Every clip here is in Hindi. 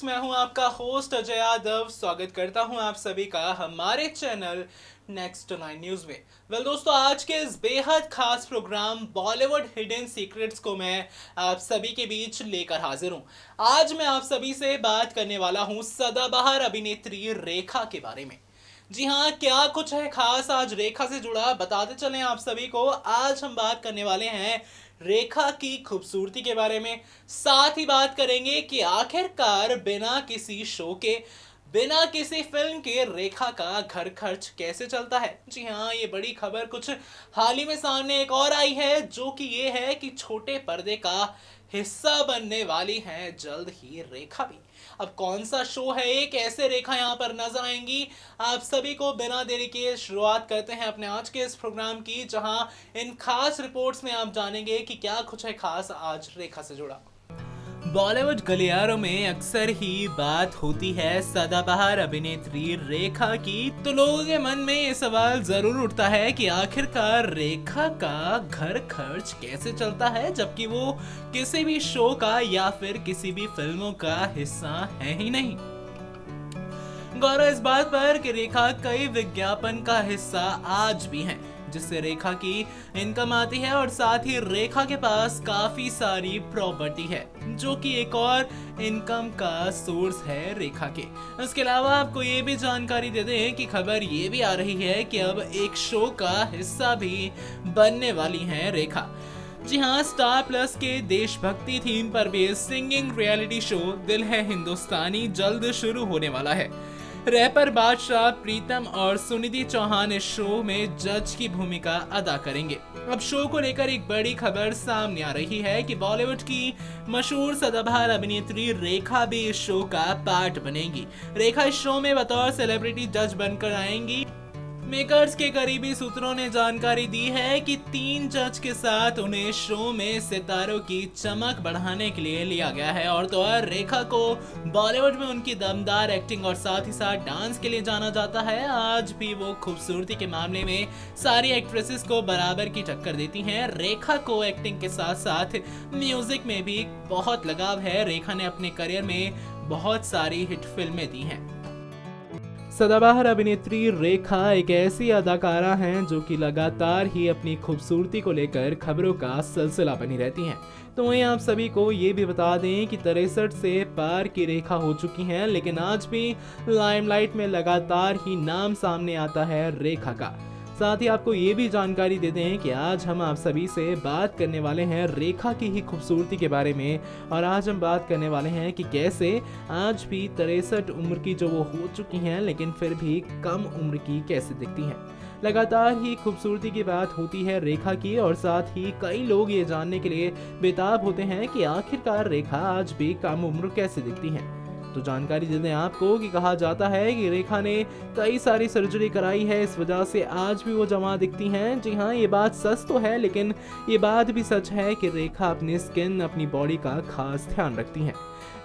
फ्रेंड्स, मैं हूं आपका होस्ट अजय यादव। स्वागत करता हूं आप सभी का हमारे चैनल नेक्स्ट 9 न्यूज में। दोस्तों, आज के इस बेहद खास प्रोग्राम बॉलीवुड हिडन सीक्रेट्स को मैं आप सभी के बीच लेकर हाजिर हूं। आज मैं आप सभी से बात करने वाला हूं सदाबहार अभिनेत्री रेखा के बारे में। जी हाँ, क्या कुछ है खास आज रेखा से जुड़ा, बताते चलें आप सभी को। आज हम बात करने वाले हैं रेखा की खूबसूरती के बारे में। साथ ही बात करेंगे कि आखिरकार बिना किसी शो के, बिना किसी फिल्म के रेखा का घर खर्च कैसे चलता है। जी हाँ, ये बड़ी खबर कुछ हाल ही में सामने एक और आई है, जो कि ये है कि छोटे पर्दे का हिस्सा बनने वाली हैं जल्द ही रेखा भी। अब कौन सा शो है ये, कैसे रेखा यहाँ पर नजर आएंगी, आप सभी को बिना देरी के शुरुआत करते हैं अपने आज के इस प्रोग्राम की, जहां इन खास रिपोर्ट्स में आप जानेंगे कि क्या कुछ है खास आज रेखा से जुड़ा। बॉलीवुड गलियारों में अक्सर ही बात होती है सदाबहार अभिनेत्री रेखा की, तो लोगों के मन में ये सवाल जरूर उठता है कि आखिरकार रेखा का घर खर्च कैसे चलता है, जबकि वो किसी भी शो का या फिर किसी भी फिल्मों का हिस्सा है ही नहीं। गौर इस बात पर कि रेखा कई विज्ञापन का हिस्सा आज भी हैं, जिससे रेखा की इनकम आती है और साथ ही रेखा के पास काफी सारी प्रॉपर्टी है, जो कि एक और इनकम का सोर्स है रेखा के। इसके अलावा आपको ये भी जानकारी दे दें कि खबर ये भी आ रही है कि अब एक शो का हिस्सा भी बनने वाली है रेखा। जी हाँ, स्टार प्लस के देशभक्ति थीम पर बेस्ड सिंगिंग रियलिटी शो दिल है हिंदुस्तानी जल्द शुरू होने वाला है। रैपर बादशाह, प्रीतम और सुनिधि चौहान इस शो में जज की भूमिका अदा करेंगे। अब शो को लेकर एक बड़ी खबर सामने आ रही है कि बॉलीवुड की मशहूर सदाबहार अभिनेत्री रेखा भी इस शो का पार्ट बनेगी। रेखा इस शो में बतौर सेलिब्रिटी जज बनकर आएंगी। मेकर्स के करीबी सूत्रों ने जानकारी दी है कि 3 जज के साथ उन्हें शो में सितारों की चमक बढ़ाने के लिए लिया गया है। और तो और रेखा को बॉलीवुड में उनकी दमदार एक्टिंग और साथ ही साथ डांस के लिए जाना जाता है। आज भी वो खूबसूरती के मामले में सारी एक्ट्रेसेस को बराबर की टक्कर देती हैं। रेखा को एक्टिंग के साथ साथ म्यूजिक में भी बहुत लगाव है। रेखा ने अपने करियर में बहुत सारी हिट फिल्में दी हैं। सदाबहार अभिनेत्री रेखा एक ऐसी अदाकारा हैं जो कि लगातार ही अपनी खूबसूरती को लेकर खबरों का सिलसिला बनी रहती हैं। तो वहीं आप सभी को ये भी बता दें कि 63 से पार की रेखा हो चुकी हैं, लेकिन आज भी लाइमलाइट में लगातार ही नाम सामने आता है रेखा का। साथ ही आपको ये भी जानकारी दे दें कि आज हम आप सभी से बात करने वाले हैं रेखा की ही खूबसूरती के बारे में। और आज हम बात करने वाले हैं कि कैसे आज भी 63 उम्र की जो वो हो चुकी हैं, लेकिन फिर भी कम उम्र की कैसे दिखती हैं। लगातार ही खूबसूरती की बात होती है रेखा की, और साथ ही कई लोग ये जानने के लिए बेताब होते हैं कि आखिरकार रेखा आज भी कम उम्र कैसे दिखती हैं। तो जानकारी दे दें आपको कि कहा जाता है कि रेखा ने कई सारी सर्जरी कराई है, इस वजह से आज भी वो जवान दिखती हैं। जी हाँ, ये बात सच तो है, लेकिन ये बात भी सच है कि रेखा अपनी स्किन, अपनी बॉडी का खास ध्यान रखती हैं।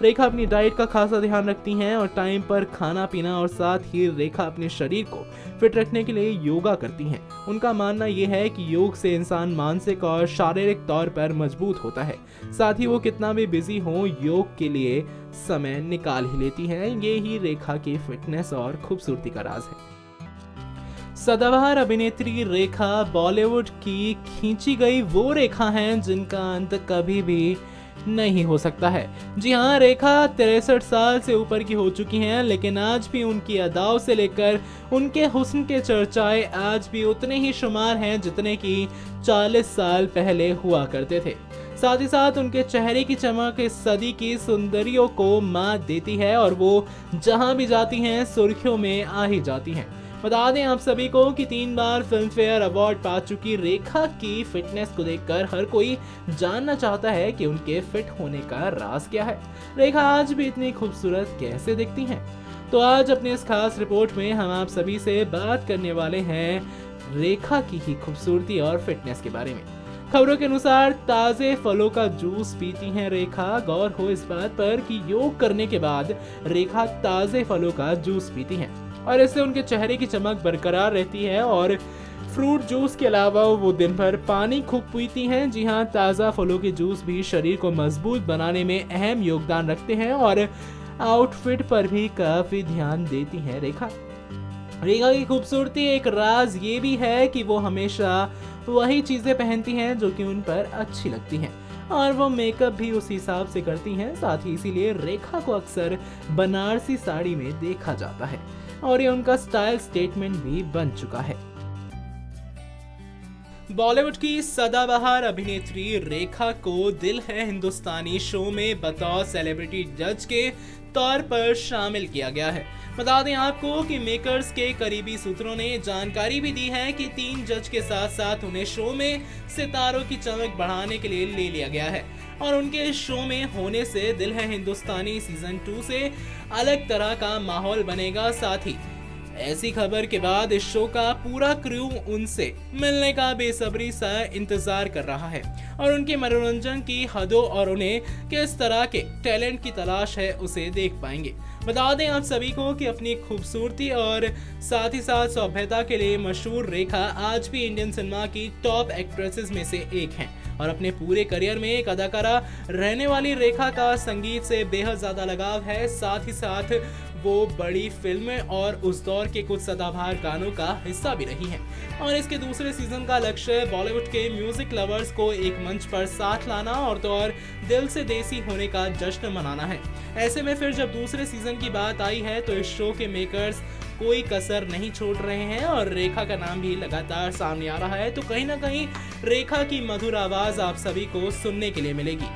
रेखा अपनी डाइट का खासा ध्यान रखती हैं और टाइम पर खाना पीना, और साथ ही रेखा अपने शरीर को फिट रखने के लिए योगा करती हैं। उनका मानना यह है कि योग से इंसान मानसिक और शारीरिक तौर पर मजबूत होता है। साथ ही वो कितना भी बिजी हो, योग के लिए समय निकाल ही लेती हैं। ये ही रेखा की फिटनेस और खूबसूरती का राज है। सदाबहार अभिनेत्री रेखा बॉलीवुड की खींची गई वो रेखा हैं जिनका अंत कभी भी नहीं हो सकता है। जी हाँ, रेखा 63 साल से ऊपर की हो चुकी हैं, लेकिन आज भी उनकी अदाओं से लेकर उनके हुस्न के चर्चाएं आज भी उतने ही शुमार हैं जितने कि 40 साल पहले हुआ करते थे। साथ ही साथ उनके चेहरे की चमक इस सदी की सुंदरियों को मात देती है और वो जहां भी जाती हैं सुर्खियों में आ ही जाती हैं। बता दें आप सभी को कि 3 बार फिल्म फेयर अवार्ड पा चुकी रेखा की फिटनेस को देखकर हर कोई जानना चाहता है कि उनके फिट होने का राज क्या है। रेखा आज भी इतनी खूबसूरत कैसे दिखती हैं? तो आज अपने इस खास रिपोर्ट में हम आप सभी से बात करने वाले हैं रेखा की ही खूबसूरती और फिटनेस के बारे में। खबरों के अनुसार ताजे फलों का जूस पीती हैं रेखा। गौर हो इस बात पर कि योग करने के बाद रेखा ताजे फलों का जूस पीती हैं और इससे उनके चेहरे की चमक बरकरार रहती है। और फ्रूट जूस के अलावा वो दिन भर पानी खूब पीती हैं। जी हाँ, ताज़ा फलों के जूस भी शरीर को मजबूत बनाने में अहम योगदान रखते हैं और आउटफिट पर भी काफी ध्यान देती हैं रेखा। रेखा की खूबसूरती एक राज ये भी है कि वो हमेशा वही चीजें पहनती हैं जो कि उन पर अच्छी लगती हैं और वो मेकअप भी उस हिसाब से करती हैं। साथ ही इसीलिए रेखा को अक्सर बनारसी साड़ी में देखा जाता है और ये उनका स्टाइल स्टेटमेंट भी बन चुका है। बॉलीवुड की सदाबहार अभिनेत्री रेखा को दिल है हिंदुस्तानी शो में बतौर सेलिब्रिटी जज के तौर पर शामिल किया गया है। बता दें आपको कि मेकर्स के करीबी सूत्रों ने जानकारी भी दी है कि 3 जज के साथ साथ उन्हें शो में सितारों की चमक बढ़ाने के लिए ले लिया गया है और उनके शो में होने से दिल है हिंदुस्तानी सीजन 2 से अलग तरह का माहौल बनेगा। साथ ही ऐसी खबर के बाद इस शो का पूरा क्रू उनसे मिलने का बेसब्री सा इंतजार कर रहा है और उनके मनोरंजन की हदों और उन्हें किस तरह के टैलेंट की तलाश है उसे देख पाएंगे। बता दें आप सभी को कि अपनी खूबसूरती और साथ ही साथ सभ्यता के लिए मशहूर रेखा आज भी इंडियन सिनेमा की टॉप एक्ट्रेसेस में से एक हैं और अपने पूरे करियर में एक अदाकारा रहने वाली रेखा का संगीत से बेहद ज्यादा लगाव है। साथ ही साथ वो बड़ी फिल्में और उस दौर के कुछ सदाबहार गानों का हिस्सा भी रही हैं और इसके दूसरे सीजन का लक्ष्य बॉलीवुड के म्यूजिक लवर्स को एक मंच पर साथ लाना और तो और दिल से देसी होने का जश्न मनाना है। ऐसे में फिर जब दूसरे सीजन की बात आई है तो इस शो के मेकर्स कोई कसर नहीं छोड़ रहे हैं और रेखा का नाम भी लगातार सामने आ रहा है, तो कहीं ना कहीं रेखा की मधुर आवाज आप सभी को सुनने के लिए मिलेगी।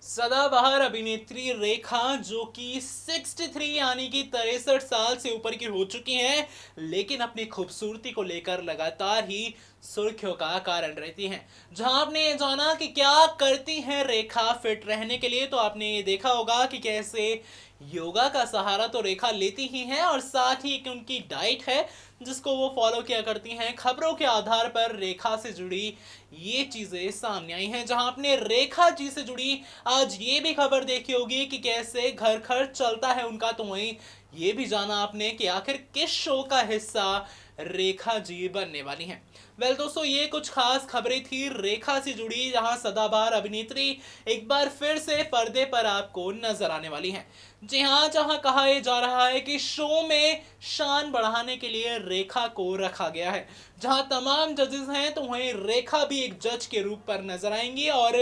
सदाबहार अभिनेत्री रेखा जो कि 63 यानी कि 63 साल से ऊपर की हो चुकी हैं, लेकिन अपनी खूबसूरती को लेकर लगातार ही सुर्खियों का कारण रहती हैं। जहां आपने ये जाना कि क्या करती हैं रेखा फिट रहने के लिए, तो आपने ये देखा होगा कि कैसे योगा का सहारा तो रेखा लेती ही हैं और साथ ही एक उनकी डाइट है जिसको वो फॉलो किया करती हैं। खबरों के आधार पर रेखा से जुड़ी ये चीजें सामने आई हैं, जहां आपने रेखा जी से जुड़ी आज ये भी खबर देखी होगी कि कैसे घर खर्च चलता है उनका, तो वहीं ये भी जाना आपने कि आखिर किस शो का हिस्सा रेखा जी बनने वाली हैं। वेल दोस्तों, ये कुछ खास खबरें थी रेखा से जुड़ी, जहां सदाबहार अभिनेत्री एक बार फिर से पर्दे पर आपको नजर आने वाली हैं। जी हाँ, जहां कहा यह जा रहा है कि शो में शान बढ़ाने के लिए रेखा को रखा गया है। जहां तमाम जजेस हैं तो वहीं रेखा भी एक जज के रूप पर नजर आएंगी और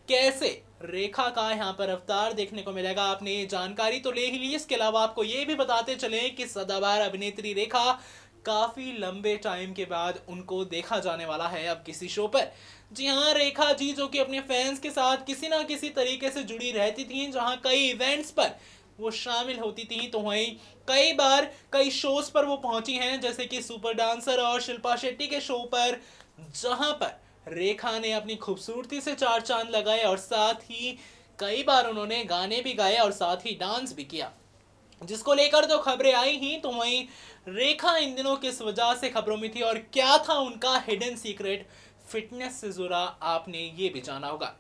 कैसे रेखा का यहाँ पर अवतार देखने को मिलेगा, आपने ये जानकारी तो ले ही ली। इसके अलावा आपको ये भी बताते चले कि सदाबहार अभिनेत्री रेखा काफी लंबे टाइम के बाद उनको देखा जाने वाला है अब किसी शो पर। जी हाँ, रेखा जी जो कि अपने फैंस के साथ किसी ना किसी तरीके से जुड़ी रहती थी, जहां कई इवेंट्स पर वो शामिल होती थी, तो वहीं कई बार कई शोज पर वो पहुंची हैं, जैसे कि सुपर डांसर और शिल्पा शेट्टी के शो पर, जहां पर रेखा ने अपनी खूबसूरती से 4 चांद लगाए और साथ ही कई बार उन्होंने गाने भी गाए और साथ ही डांस भी किया, जिसको लेकर तो खबरें आई ही। तो वहीं रेखा इन दिनों किस वजह से खबरों में थी और क्या था उनका हिडन सीक्रेट फिटनेस से जुड़ा, आपने ये भी जाना होगा।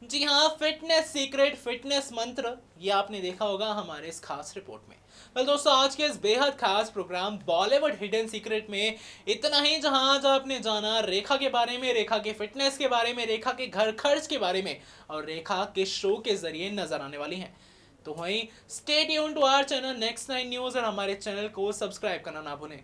जी हाँ, फिटनेस सीक्रेट, फिटनेस मंत्र, ये आपने देखा होगा हमारे इस खास रिपोर्ट में। वेल दोस्तों, आज के इस बेहद खास प्रोग्राम बॉलीवुड हिडन सीक्रेट में इतना ही, जहां आज आपने जाना रेखा के बारे में, रेखा के फिटनेस के बारे में, रेखा के घर खर्च के बारे में और रेखा के शो के जरिए नजर आने वाली हैं। तो वहीं stay tuned to our channel next 9 news और हमारे चैनल को सब्सक्राइब करना ना भूलें।